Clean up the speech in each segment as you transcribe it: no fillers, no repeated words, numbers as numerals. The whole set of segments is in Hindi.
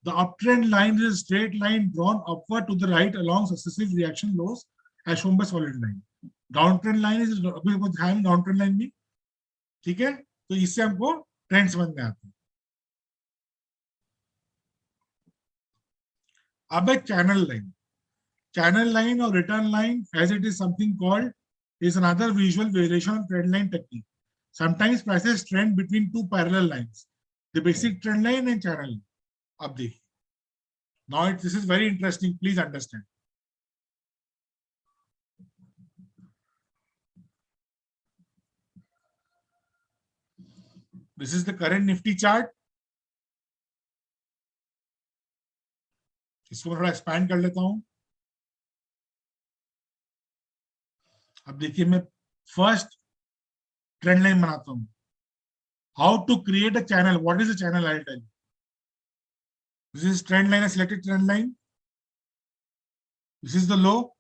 The uptrend line is a straight line drawn upward to the right along successive reaction lows as shown by solid line. Downtrend line is अभी आपको दिखाया ना downtrend line भी, ठीक है? तो इससे हमको ट्रेंड समझ में आते हैं. अब है channel line or return line, as it is something called, is another visual variation of trend line technique. Sometimes prices trend between two parallel lines, the basic trend line and channel line. अब देखिए, now this is very interesting, please understand. This is the current Nifty chart. इसको मैं थोड़ा एक्सपैंड कर लेता हूं. अब देखिए, मैं फर्स्ट ट्रेंड लाइन बनाता हूं. How to create a channel, what is a channel, I tell you. This is trend line, a selected trend line. This is the low,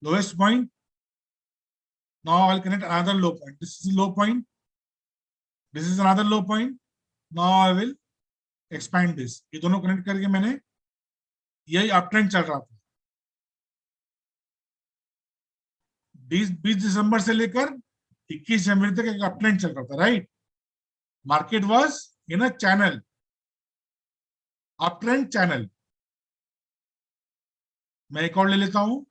lowest point. Now I'll connect another low point. This is low point. This is another low point. Now I will expand this. ये दोनों कनेक्ट करके मैंने, यही अप ट्रेंड चल रहा था 20 दिसंबर से लेकर 21 जनवरी तक एक अप ट्रेंड चल रहा था, right? Market was in a channel, up trend channel. मैं एक और ले लेता हूं.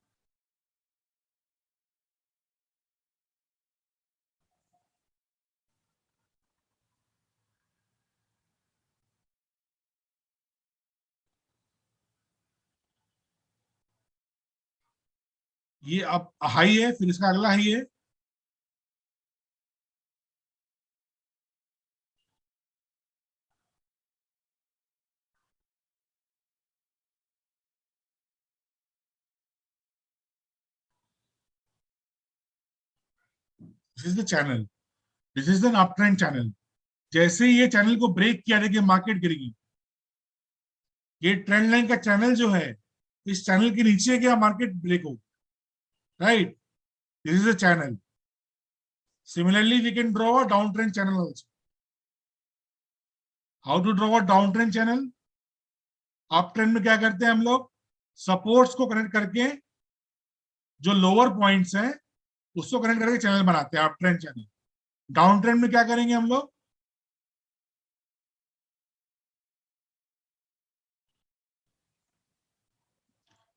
ये अब हाई है, फिर इसका अगला हाई है. This is the channel, this is the up trend channel. जैसे ही ये चैनल को ब्रेक किया, देखिए मार्केट गिरेगी. ये ट्रेंड लाइन का चैनल जो है, इस चैनल के नीचे गया, मार्केट ब्रेक हो, right? This is a channel. Similarly, we can draw a downtrend channel also. How to draw a downtrend channel? Uptrend में क्या करते हैं हम लोग? सपोर्ट्स को कनेक्ट करके, जो लोअर पॉइंट्स हैं उसको कनेक्ट करके चैनल बनाते हैं, अपट्रेंड चैनल. डाउन ट्रेंड में क्या करेंगे हम लोग?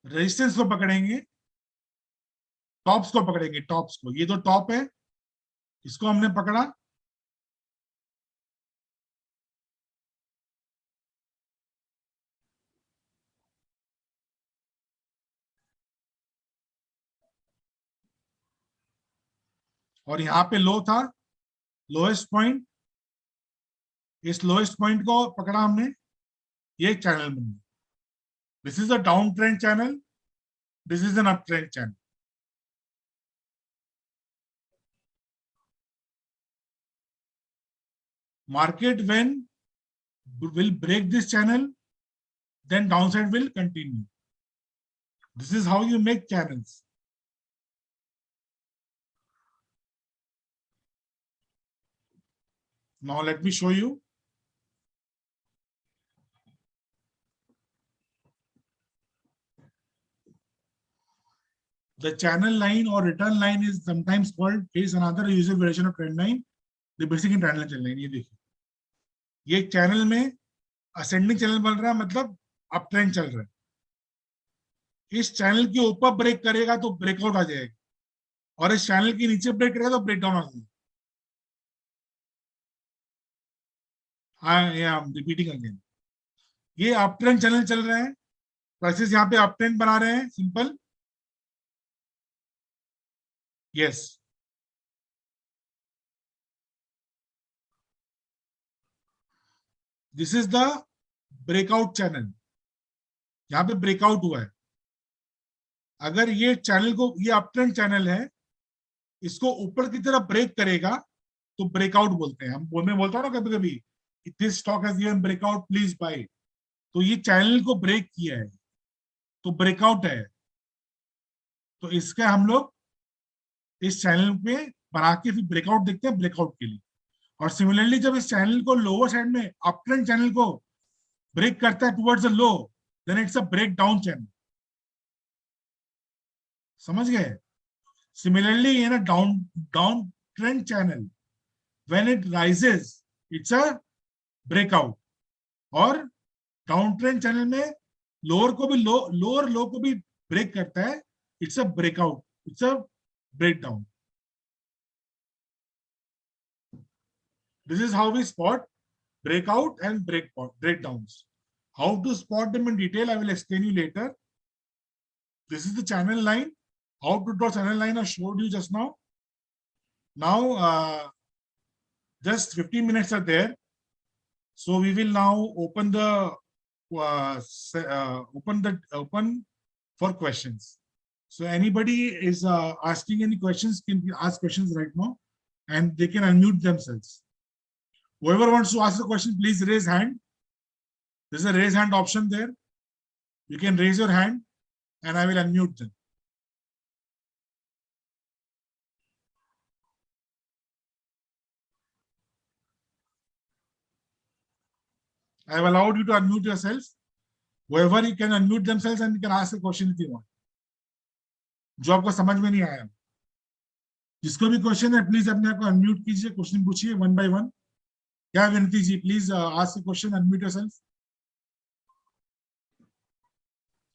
रेजिस्टेंस को पकड़ेंगे, टॉप्स को पकड़ेंगे, टॉप्स को. ये दो टॉप है, इसको हमने पकड़ा, और यहाँ पे लो था, लोएस्ट पॉइंट. इस लोएस्ट पॉइंट को पकड़ा हमने, ये चैनल बन गया. This is a down trend channel, this is an up trend channel. Market when will break this channel, then downside will continue. This is how you make channels. Now let me show you. The channel line or return line is sometimes called, is another usual variation of trend line. The basic in trend line channel line. ये देखिए, ये चैनल में असेंडिंग चैनल बन रहा है, मतलब अप ट्रेंड चल रहा है. इस चैनल के ऊपर ब्रेक करेगा तो ब्रेकआउट आ जाएगा, और इस चैनल के नीचे ब्रेक करेगा तो ब्रेकडाउन आ जाएगा. I am repeating again. ये अप ट्रेंड चैनल चल रहा है, प्राइसेस यहाँ पे अप ट्रेंड बना रहे हैं, simple. Yes, this is the breakout channel. यहाँ पे ब्रेकआउट हुआ है. अगर ये चैनल को, ये अपट्रेंड चैनल है, इसको ऊपर की तरफ ब्रेक करेगा तो ब्रेकआउट बोलते हैं. हम बोलता हूँ ना कभी कभी, this stock has given breakout, please buy. तो ये चैनल को ब्रेक किया है तो ब्रेकआउट है. तो इसका हम लोग इस चैनल पे बना के फिर ब्रेकआउट देखते हैं, ब्रेकआउट के लिए. और सिमिलरली जब इस चैनल को लोअर साइड में, अपट्रेंड चैनल को break करता है towards the low, then it's a breakdown channel. समझ गए? Similarly, in a downtrend channel, when it rises, it's a breakout. और downtrend channel में lower को भी lower low को भी break करता है, it's a breakout. It's a breakdown. This is how we spot breakout and breakdowns. How to spot them in detail, I will explain you later. This is the channel line. How to draw channel line I showed you just now. Now, just 15 minutes are there. So we will now open the open for questions. So anybody is asking any questions can ask questions right now, and they can unmute themselves. Whoever wants to ask a question, please raise hand. There's a raise hand option there. You can raise your hand and I will unmute them. I have allowed you to unmute yourself. Whoever you can unmute themselves and you can ask a question if you want. जो आपको समझ में नहीं आया, जिसको भी क्वेश्चन है प्लीज अपने आप को अनम्यूट कीजिए, क्वेश्चन पूछिए वन बाय वन. क्या Vinati ji, please ask the question, unmute yourself.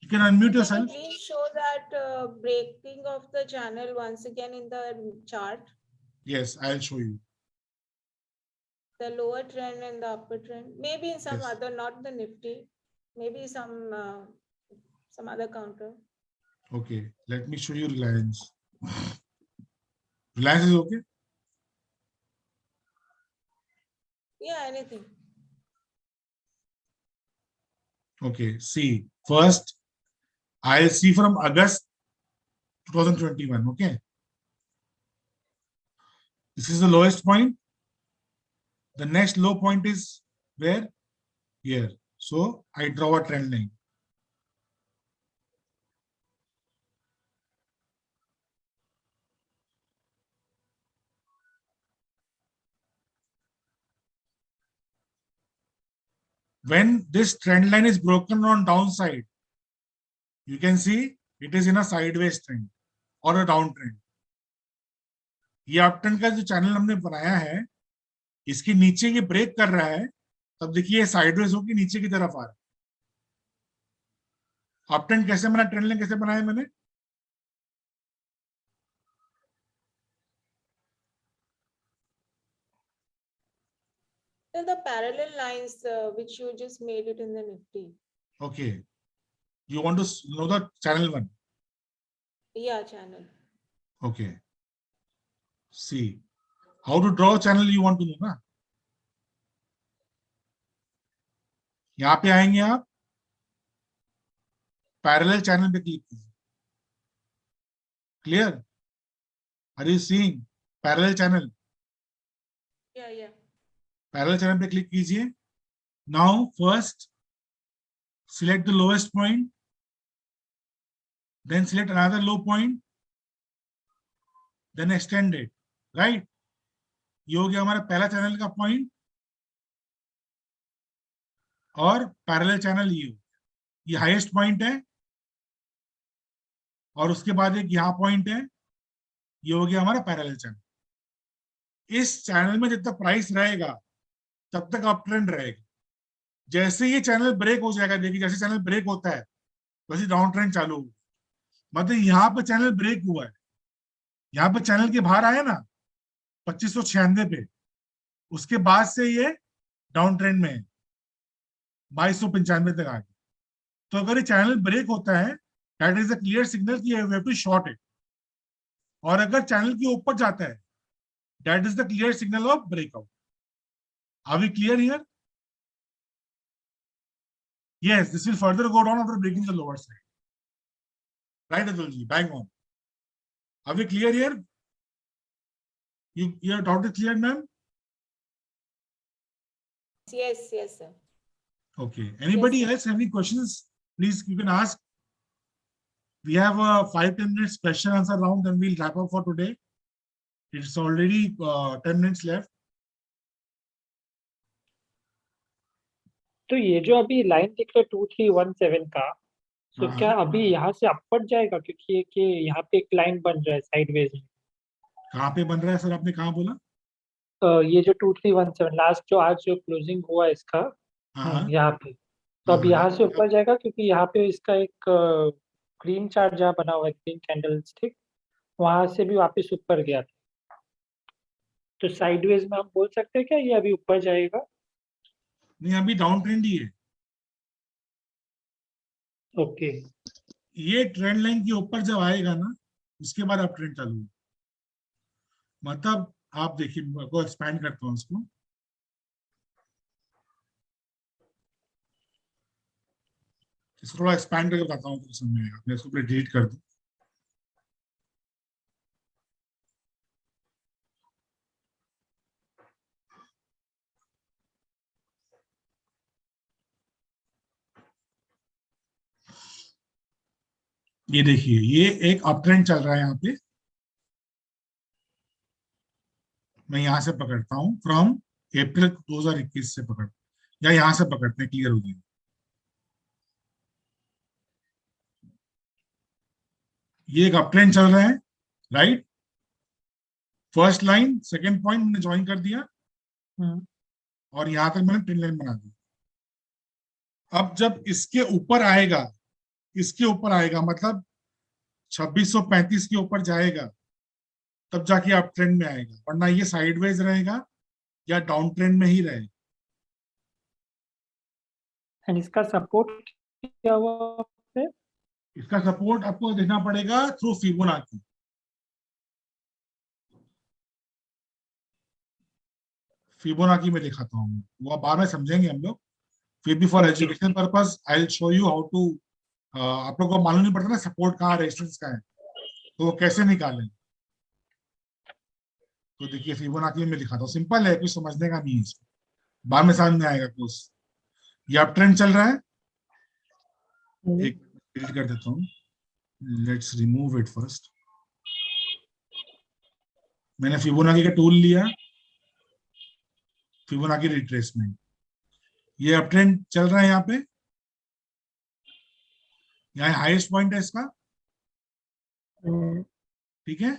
You can unmute yourself. Can you please show that breaking of the channel once again in the chart? Yes, I'll show you. The lower trend and the upper trend. Maybe in some Yes. other, not the Nifty. Maybe some other counter. Okay, let me show you Reliance. Reliance is okay? Yeah, anything. Okay, see, first I'll see from August 2021, okay? This is the lowest point. The next low point is where? Here. So I draw a trend line. When this trend line is broken on downside, you can see it is in a sideways trend or a downtrend. ये अपट्रेंड का जो चैनल हमने बनाया है, इसके नीचे ये ब्रेक कर रहा है, तब देखिए साइडवेज होकर नीचे की तरफ आ रहा है. अपट्रेंड कैसे बना, ट्रेंड लाइन कैसे बनाया मैंने? The parallel lines which you just made it in the Nifty. Okay. You want to know the channel one? Yeah, channel. Okay. See, how to draw channel you want to know ना? यहाँ पे आएंगे आप, पैरेलल चैनल पे क्लिक कीजिए. Clear? Are you seeing parallel channel? Yeah. Parallel channel पे क्लिक कीजिए. Now first select the lowest point, then select another low point, then extend it, right? ये हो गया हमारा पहला चैनल का पॉइंट, और पैरेलल चैनल ये हाईएस्ट पॉइंट है, और उसके बाद एक यहाँ पॉइंट है, ये हो गया हमारा पैरेलल चैनल. इस चैनल में जब तक प्राइस रहेगा तब तक अप ट्रेंड रहेगा. जैसे ये चैनल ब्रेक हो जाएगा, देखिए जैसे चैनल ब्रेक होता है वैसे डाउन ट्रेंड चालू होगा. मतलब यहाँ पे चैनल ब्रेक हुआ है, यहाँ पे चैनल के बाहर आया ना 2596 पे, उसके बाद से ये डाउन ट्रेंड में है, 2295 तक आ गया. तो अगर ये चैनल ब्रेक होता है, that is a clear signal कि you have to short it. और अगर चैनल के ऊपर जाता है, that is the clear signal of breakout. Are we clear here? Yes, this will further go down after breaking the lower side. Right, Atulji? Bang on. Are we clear here? Your doubt is clear, ma'am? Yes, sir. Okay. Anybody else have any questions? Please, you can ask. We have a 5-10 minutes question answer round, then we'll wrap up for today. It's already 10 minutes left. तो ये जो अभी लाइन दिख रहा है 2317 का, तो हाँ, क्या अभी यहाँ से अपवर्ड जाएगा, क्योंकि यहाँ पे एक लाइन बन रहा है साइडवेज में। कहाँ पे बन रहा है सर, आपने कहाँ बोला? ये जो 2317 लास्ट जो आज जो क्लोजिंग हुआ है इसका, हाँ हाँ यहाँ पे, तो हाँ अब हाँ, यहाँ से ऊपर जाएगा, क्योंकि यहाँ पे इसका एक ग्रीन चार्ट जहाँ बना हुआ है, ग्रीन कैंडल स्टिक, वहां से भी वापस ऊपर गया था। तो साइडवेज में हम बोल सकते हैं क्या ये अभी ऊपर जाएगा? नहीं अभी डाउन ट्रेंड ही है। ओके। ये ट्रेंड लाइन के ऊपर जब आएगा ना, उसके बाद आप ट्रेंड चालू होगा। मतलब आप देखिए, मैं को एक्सपैंड करता हूँ इसको। इसको थोड़ा एक्सपैंड करके बताता हूँ तो समझ में आएगा। मैं इसको पूरा डिलीट कर दूँ। ये देखिए, ये एक अप ट्रेंड चल रहा है यहाँ पे। मैं यहाँ से पकड़ता हूँ फ्रॉम अप्रैल 2021 से पकड़, या यहाँ से पकड़ते हैं, क्लियर हो जाएगा। ये एक अप ट्रेंड चल रहा है, right. First line second point मैंने ज्वाइन कर दिया, और यहाँ तक मैंने ट्रेंड लाइन बना दी। अब जब इसके ऊपर आएगा, इसके ऊपर आएगा मतलब 2635 के ऊपर जाएगा, तब जाके आप ट्रेंड में आएगा, वरना ये साइडवेज रहेगा या डाउन ट्रेंड में ही रहेगा। एंड इसका सपोर्ट क्या हुआ पे? इसका सपोर्ट आपको देखना पड़ेगा थ्रू फिबोनाची। फिबोनाची में दिखाता हूँ, वो अब बाद में समझेंगे हम लोग। फिर भी for education purpose I will show you how to. आप लोग को मालूम नहीं पड़ता ना सपोर्ट कहाँ रेजिस्टेंस का है, तो वो कैसे निकालें। तो देखिए फिबोनाची में दिखाता हूँ, सिंपल है, कुछ समझने का नहीं है इसको, बाद में समझ में आएगा कुछ। ये अप ट्रेंड चल रहा है, एक डिलीट कर देता हूँ। Let's remove it first. मैंने फिबोनाची का टूल लिया, फिबोनाची रिट्रेसमेंट। ये अप ट्रेंड चल रहा है यहाँ पे, यहाँ हाईएस्ट पॉइंट है इसका, ठीक है।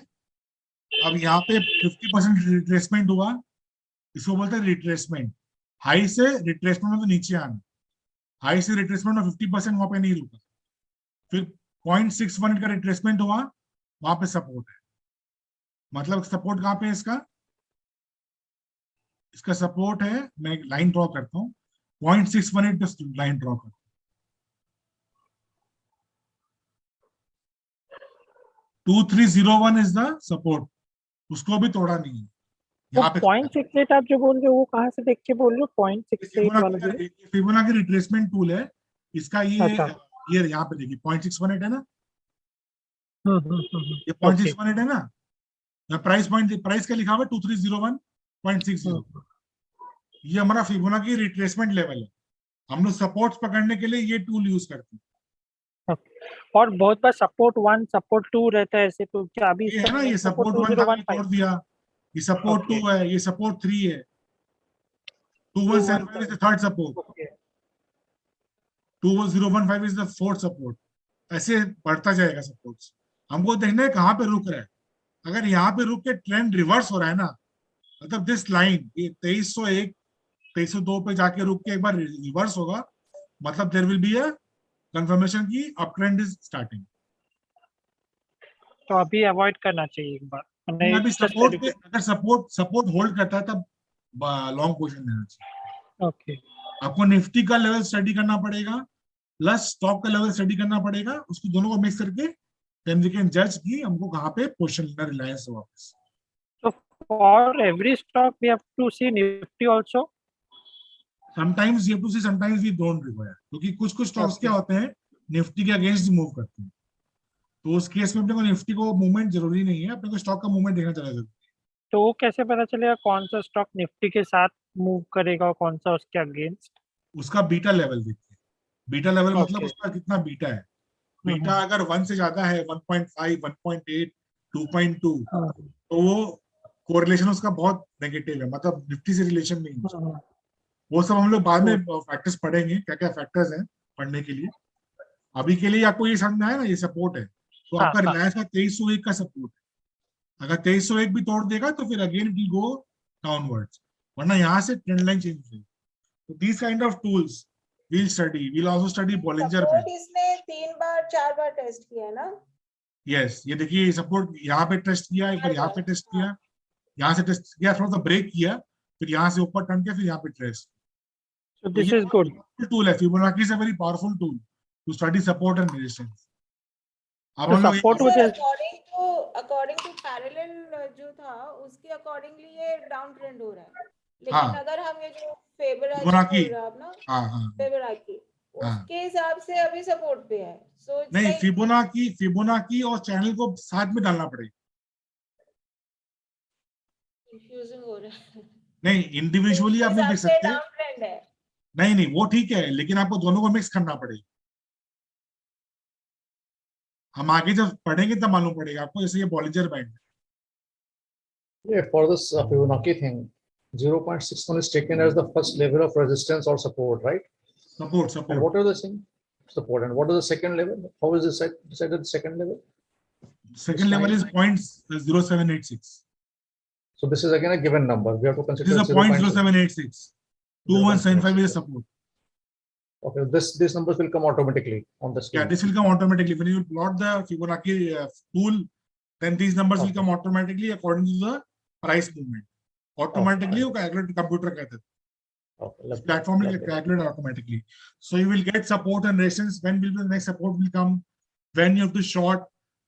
अब यहाँ पे 50% रिट्रेसमेंट हुआ, इसको बोलते हैं रिट्रेसमेंट। हाई से रिट्रेसमेंट में तो नीचे आना, हाई से रिट्रेसमेंट में 50% वहां पे नहीं रुका। फिर 0.61 का रिट्रेसमेंट हुआ, वहां पे सपोर्ट है। मतलब सपोर्ट कहाँ पे है इसका, इसका सपोर्ट है, मैं एक लाइन ड्रॉ करता हूँ, 0.618 पे लाइन ड्रॉ करता हूँ। 2301 इज द सपोर्ट, उसको भी तोड़ा नहीं है। वो यहाँ पे 0.68 आप जो बोल रहे हो वो कहाँ से देख के बोल रहे हो? 0.68 वाला जो है? फिबोनाची रिट्रेसमेंट टूल है इसका, अच्छा। ये यहाँ पे देखिए 0.618 है ना, ये ओके। 0.618 है ना। प्राइस पॉइंट, प्राइस क्या लिखा हुआ है, 2301.60। ये हमारा फिबोनाची रिट्रेसमेंट लेवल है। हम लोग सपोर्ट्स पकड़ने के लिए ये टूल यूज करते हैं। और बहुत बार सपोर्ट 1 सपोर्ट 2 रहता है ऐसे, तो क्या अभी ये इसका है ना, ये सपोर्ट सपोर्ट 1 था, ये 2015? तोड़ दिया। ये सपोर्ट 2 है, ये सपोर्ट 3 है। 2175 is the third support, okay. 21015 is the fourth support. ऐसे बढ़ता जाएगा सपोर्ट्स। हमको देखना है कहाँ पे रुक रहा है। अगर यहाँ पे रुक के ट्रेंड रिवर्स हो रहा है ना, मतलब दिस लाइन ये 2301 2302 पे जाके रुक के एक बार रिवर्स होगा, मतलब there will be a confirmation की अप ट्रेंड इज स्टार्टिंग। तो अभी अवॉइड करना चाहिए एक बार, नहीं अभी जस्ट सपोर्ट पे, एजुकेट। अगर सपोर्ट होल्ड करता है तब लॉन्ग पोजीशन लेना चाहिए। ओके। आपको निफ्टी का लेवल स्टडी करना पड़ेगा, प्लस स्टॉक का लेवल स्टडी करना पड़ेगा, उसको दोनों को मिक्स करके देन वी कैन जज कि हमको कहाँ पे पोजीशन लेना रिलायंस से वापस। So for every stock we have to see Nifty also? Sometimes you have to see, sometimes we don't require, क्योंकि कुछ कुछ स्टॉक्स क्या होते हैं निफ्टी के अगेंस्ट मूव करते हैं। तो उस केस में अपने को निफ्टी को मूवमेंट जरूरी नहीं है, अपने को स्टॉक का मूवमेंट देखना चला जाता है। तो वो कैसे पता चलेगा कौन सा स्टॉक निफ्टी के साथ मूव करेगा और कौन सा उसके अगेंस्ट? उसका बीटा लेवल देखते हैं। बीटा लेवल मतलब ओके। उसका कितना बीटा है। बीटा अगर 1 से ज्यादा है, 1.5 1.8 2.2, तो वो कोरिलेशन उसका बहुत नेगेटिव है, मतलब निफ्टी से रिलेशन नहीं है। वो सब हम लोग बाद में फैक्टर्स पढ़ेंगे, क्या क्या फैक्टर्स हैं पढ़ने के लिए। अभी के लिए आपको ये समझ में आया ना, ये सपोर्ट है। तो हाँ, आपका हाँ। रिलायंस का 2301 का सपोर्ट है। अगर 2301 भी तोड़ देगा तो फिर again it will go downwards, वरना यहाँ से ट्रेंड लाइन चेंज होगी। तो these kind of tools we'll study. We'll also study Bollinger Band. Support इसने 3 बार 4 बार टेस्ट किया है ना? Yes, ये देखिए सपोर्ट यहाँ पे टेस्ट किया, एक बार यहाँ पे टेस्ट किया, यहाँ से टेस्ट किया, थोड़ा सा ब्रेक किया, फिर यहाँ से ऊपर टर्न किया, फिर यहाँ पे test. So this is good. Tool है, Fibonacci is a very powerful tool to study support and resistance. अब तो हम लोग support sir which is according to parallel जो था उसके अकॉर्डिंगली ये डाउन ट्रेंड हो रहा है, लेकिन हाँ। अगर हम ये जो फिबोनाची फिबोनाची, बोल रहे हैं आप ना, हाँ फिबोनाची हाँ। उसके हिसाब से अभी सपोर्ट पे है। सो इट्स नहीं, लाइक फिबोनाची और चैनल को साथ में डालना पड़ेगा। कंफ्यूजिंग हो रहा है। नहीं, इंडिविजुअली आप नहीं देख सकते। डाउन ट्रेंड है। नहीं नहीं, वो ठीक है, लेकिन आपको दोनों को मिक्स करना पड़ेगा। हम आगे जब पढ़ेंगे तब मालूम पड़ेगा आपको, जैसे ये Bollinger band. Yeah, for this Fibonacci thing, 0.61 is taken as the first level of resistance or support, right? Support And support what are the thing? Support. And what is the second level? How is this decided the second level? Second level is 0.0786. So this is again a given number. We have to This consider is a 0.0786. 2175 is a support. Okay, these numbers will come automatically on the screen. Yeah, this will come automatically when you plot the Fibonacci tool. Then these numbers will Okay. come automatically according to the price movement. Automatically, वो calculate computer कहते हैं. Okay, lovely, Platform will lovely. calculate automatically. So you will get support and resistance. When will the next support will come? When you have to short,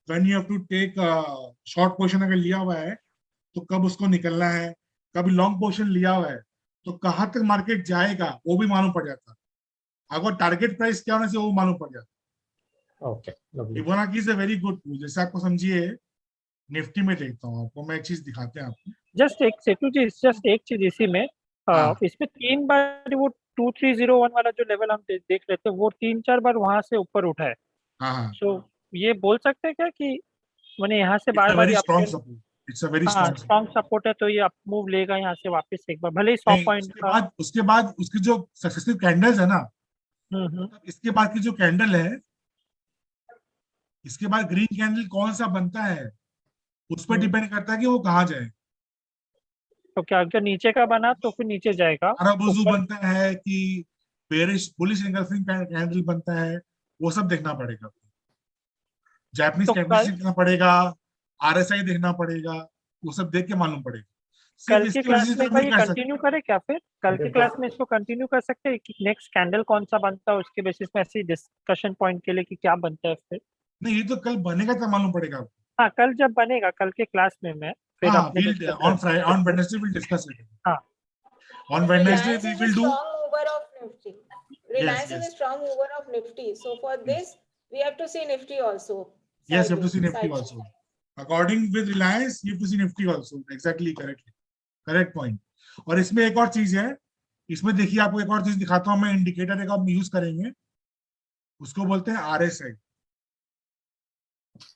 when you have to take short position अगर लिया हुआ है तो कब उसको निकलना है, कभी लॉन्ग पोजीशन लिया हुआ है तो कहाँ तक मार्केट जाएगा वो भी मालूम पड़ जाता है। अगर टारगेट प्राइस क्या होने से वो मालूम पड़ जाता Okay, lovely. है। Fibonacci is a very good tool. जैसे आपको समझिए, निफ्टी में देखता हूँ आपको मैं एक चीज दिखाते हैं आपको। जस्ट एक सेटू जी, जस्ट एक चीज इसी में हाँ। इसमें 3 बार वो 2301 वाला जो लेवल हम देख लेते हैं वो 3-4 बार वहां से ऊपर उठा है। हाँ हाँ, सो ये बोल सकते हैं क्या कि मैंने यहाँ से it's bar a bar very strong support, it's a very strong. Strong support है, तो ये अप मूव लेगा यहाँ से वापस एक बार, भले ही 100 पॉइंट का। उसके बाद उसकी जो सक्सेसिव कैंडल्स है ना, हम्म। इसके बाद की जो कैंडल है, इसके बाद ग्रीन कैंडल कौन सा बनता है उस पर डिपेंड करता है कि वो कहाँ जाए। तो क्या अगर नीचे का बना तो फिर नीचे जाएगा, अरबुजू ऊपर बनता है कि बेरिश बुलिश एंगल्फिंग कैंडल बनता है, वो सब देखना पड़ेगा। जापानीज तो कैंडल देखना पड़ेगा, आरएसआई देखना पड़ेगा, वो सब देख के मालूम पड़ेगा। कल सिर्फ के इसकी क्लास वजह से में तो भाई नहीं कर सकते। कंटिन्यू करें क्या? फिर कल के क्लास में इसको कंटिन्यू कर सकते हैं कि नेक्स्ट कैंडल कौन सा बनता है, उसके बेसिस में ऐसे डिस्कशन पॉइंट के लिए कि क्या बनता है फिर। नहीं, ये तो कल बनेगा तो मालूम पड़ेगा आपको। हाँ, कल जब बनेगा, कल के क्लास में मैं फिर हाँ, अपने we'll on Friday, on Wednesday we'll discuss it. हाँ। On Wednesday Reliance we is a will do. strong mover of Nifty. Reliance is a yes. strong mover of Nifty. So for this, we have to see Nifty also. Yes, you have to see sideways, Nifty side also. by side. According with Reliance, you have to see Nifty also. Exactly, correctly, correct point. और इसमें एक और चीज है, इसमें देखिए आपको एक और चीज दिखाता हूँ मैं, इंडिकेटर एक आप यूज करेंगे, उसको बोलते हैं आरएसआई।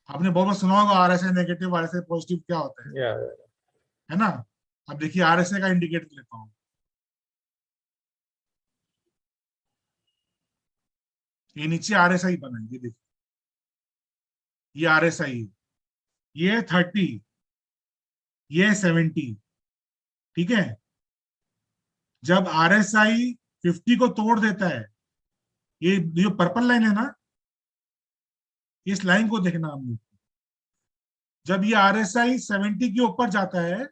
आपने बहुत सुना होगा आरएसआई नेगेटिव, आरएसआई पॉजिटिव क्या होता है, Yeah. है ना। अब देखिए आरएसआई का इंडिकेटर लेता हूँ, ये नीचे आरएसआई बना है, ये देखिए, ये आरएसआई, ये 30, ये 70, ठीक है। जब आरएसआई 50 को तोड़ देता है, ये जो पर्पल लाइन है ना, इस लाइन को देखना हम लोग। जब ये आरएसआई 70 के ऊपर जाता है,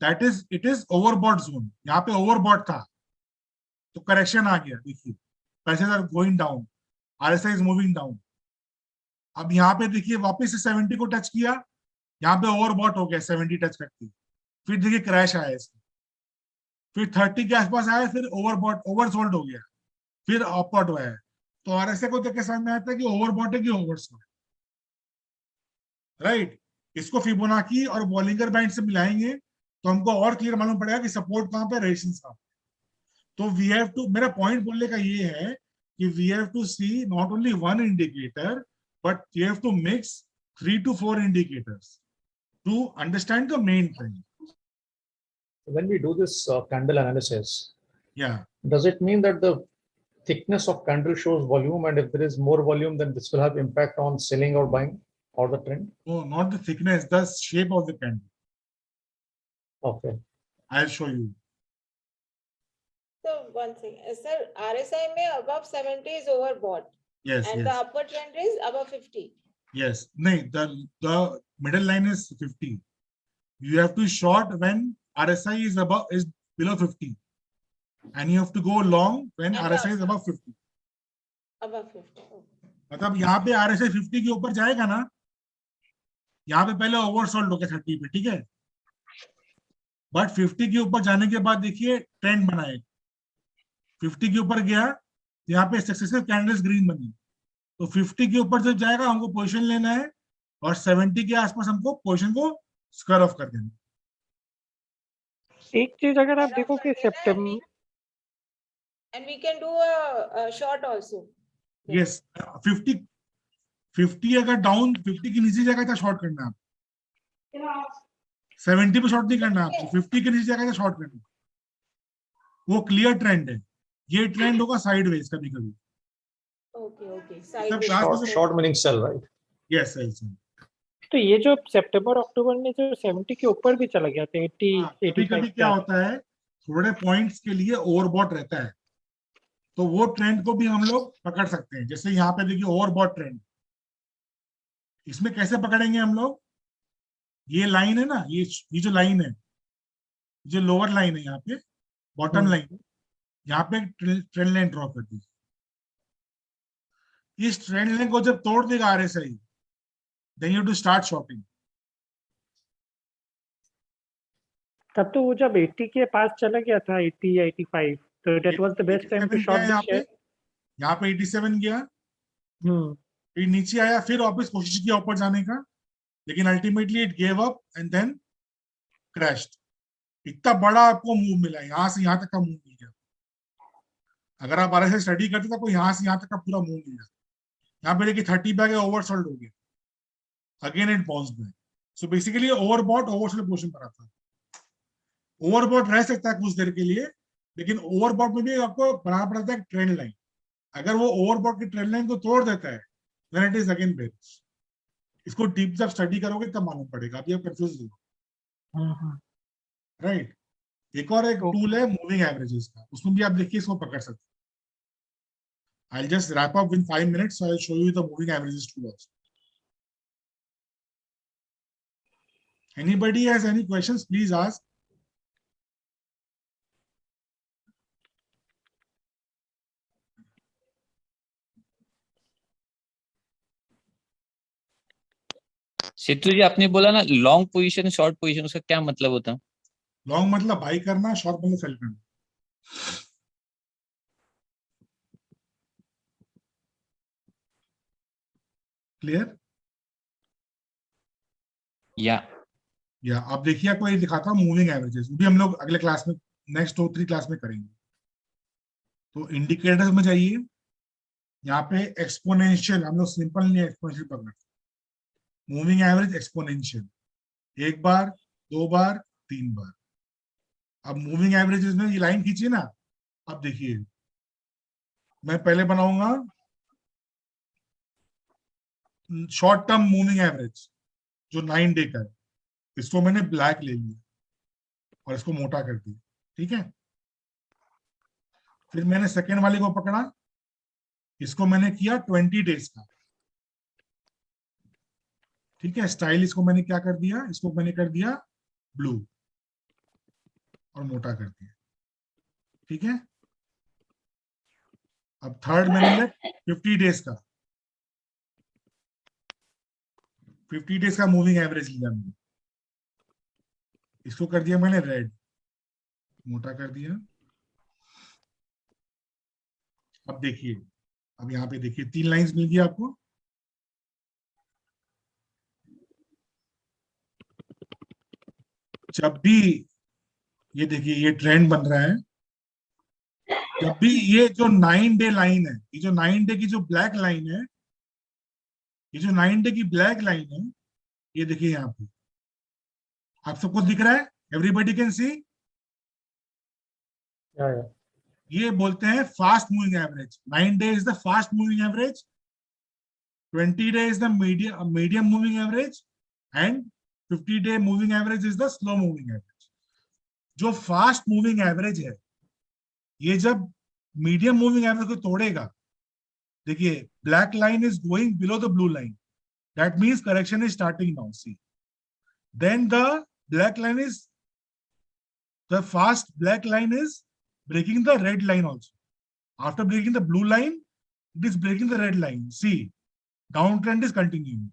that is it is overbought zone. यहाँ पे ओवरबॉट था तो करेक्शन आ गया, देखिए prices are going down, RSI is moving down. अब यहाँ पे देखिए वापस से 70 को टच किया, यहाँ पे ओवरबॉट हो गया 70 टच करके, फिर देखिए क्रैश आया इसमें, फिर 30 के आसपास आया, फिर ओवरबॉट ओवरसोल्ड हो गया, फिर अपवर्ड हुआ है। तो आरएसआई को देख के समझ में आता है कि ओवरबॉट है कि ओवरसोल्ड, राइट। इसको फिबोनाची और बॉलिंगर बैंड से मिलाएंगे तो हमको और क्लियर मालूम पड़ेगा कि सपोर्ट कहाँ पे, रेजिस्टेंस कहाँ पे। तो वी हैव टू, मेरा पॉइंट बोलने का ये है कि we have to see not only one indicator, but you have to mix 3 to 4 indicators to understand the main trend. when we do this candle analysis, Yeah. does it mean that the thickness of candle shows volume, and if there is more volume, then this will have impact on selling or buying or the trend? No, not the thickness, the shape of the candle. Okay. I'll show you. So one thing, sir, RSI में above 70 is overbought Yes, and the yes, upward trend is above 50. yes. No, the middle line is 50. You have to short when RSI is below 50, and you have to go long when And RSI is above 50. Above 50. Okay. मतलब यहाँ पे RSI 50 के ऊपर जाएगा ना, यहाँ पे पहले ओवरसोल्ड हो गया 30 पे, ठीक है, बट 50 के ऊपर जाने के बाद देखिए ट्रेंड बनाए, 50 के ऊपर गया, यहाँ पे सक्सेसिव कैंडल्स ग्रीन बनी, तो 50 के ऊपर जब जाएगा हमको पोजीशन लेना है, और 70 के आसपास हमको पोजीशन को स्क्वायर ऑफ कर देना। एक चीज अगर आप Square off देखो कर कि देना है, सितंबर and we can do a short also. Yes, 50 अगर डाउन 50 के नीचे जाएगा तो शॉर्ट करना है आप, 70 पे शॉर्ट नहीं करना है आपको, 50 के नीचे जाएगा तो शॉर्ट करना है, वो क्लियर ट्रेंड है, ये ट्रेंड होगा साइडवेज कभी कभी। Okay, okay. सब Sideways. क्लास में Short meaning sell, right? Yes yes, तो ये जो सितंबर अक्टूबर में जो 70 के ऊपर भी चला गया था 80 कभी कभी 85 क्या होता है, थोड़े पॉइंट्स के लिए ओवरबॉट रहता है, तो वो ट्रेंड को भी हम लोग पकड़ सकते हैं। जैसे यहाँ पे देखिए ओवरबॉट ट्रेंड, इसमें कैसे पकड़ेंगे हम लोग, ये लाइन है ना, ये जो लाइन है, जो लोअर लाइन है यहाँ पे, बॉटम लाइन, यहाँ पे ट्रेंड लाइन ड्रॉ कर दी, इस ट्रेंड लाइन को जब तोड़ देगा RSI, then you to start shorting. तब तो वो जब 80 के पास चला गया था 80 या 85, तो that was the best time to short the share. यहाँ पे 87 गया, फिर नीचे आया, फिर वापस कोशिश किया ऊपर जाने का, लेकिन ultimately it gave up and then crashed. इतना बड़ा आपको मूव मिला, यहाँ से यहाँ तक का मूव मिल गया। अगर आप RSI स्टडी करते तो आपको यहाँ से यहाँ तक का पूरा मूव मिल जाता। यहाँ पे देखिए 30 बैग ओवरसोल्ड हो गया, again it bounced back. So basically overbought oversold position पर आता है। ओवरबॉट रह सकता है कुछ देर के लिए, लेकिन ओवरबॉट में भी आपको बनाना पड़ता है ट्रेंड लाइन। अगर वो ओवरबॉट की ट्रेंड लाइन को तोड़ देता है, then it is again bearish. इसको डीप जब स्टडी करोगे तब मालूम पड़ेगा, अभी आप कंफ्यूज हो, राइट। एक और एक टूल है मूविंग एवरेजेस का, उसमें भी आप देखिए इसको पकड़ सकते हैं। I'll just wrap up in 5 minutes, so I'll show you the moving averages tool also. Anybody has any questions, please ask. Sidhu जी, आपने बोला ना लॉन्ग पोजीशन शॉर्ट पोजीशन, उसका क्या मतलब होता है? लॉन्ग मतलब बाई करना, शॉर्ट मतलब सेल करना। क्लियर? या आप देखिए, आपको ये दिखाता हूँ मूविंग एवरेजेस, भी हम लोग अगले क्लास में, नेक्स्ट 2-3 क्लास में करेंगे। तो इंडिकेटर्स में जाइए, यहाँ पे एक्सपोनेंशियल, हम लोग सिंपल नहीं एक्सपोनेंशियल पकड़ते, मूविंग एवरेज एक्सपोनेंशियल, 1 बार 2 बार 3 बार। अब मूविंग एवरेजेस में ये लाइन खींचिए ना, अब देखिए मैं पहले बनाऊंगा शॉर्ट टर्म मूविंग एवरेज जो 9 डे का है, इसको मैंने ब्लैक ले लिया और इसको मोटा कर दिया, ठीक है। फिर मैंने सेकेंड वाले को पकड़ा, इसको मैंने किया 20 डेज का, ठीक है। स्टाइल इसको मैंने क्या कर दिया, इसको मैंने कर दिया ब्लू और मोटा कर दिया, ठीक है। अब थर्ड मैंने लिया 50 डेज का, 50 डेज का मूविंग एवरेज लिया मैंने, इसको कर दिया मैंने रेड, मोटा कर दिया। अब देखिए, अब यहाँ पे देखिए 3 लाइंस मिल गई आपको। जब भी ये देखिए ये ट्रेंड बन रहा है, जब भी ये जो 9 डे लाइन है, ये जो 9 डे की जो ब्लैक लाइन है, ये जो 9 डे की ब्लैक लाइन है, ये देखिए यहाँ पे आप सबको दिख रहा है, everybody can see. Yeah, yeah. ये बोलते हैं fast moving average. 9 day is the fast moving average, 20 day is the medium moving average, and 50-day moving average is the slow moving average. जो फास्ट मूविंग एवरेज है, ये जब मीडियम मूविंग एवरेज को तोड़ेगा, देखिए black line is going below the blue line, that means correction is starting now. See, then the black line is, the fast black line is breaking the red line also. After breaking the blue line, it is breaking the red line. See, downtrend is continuing.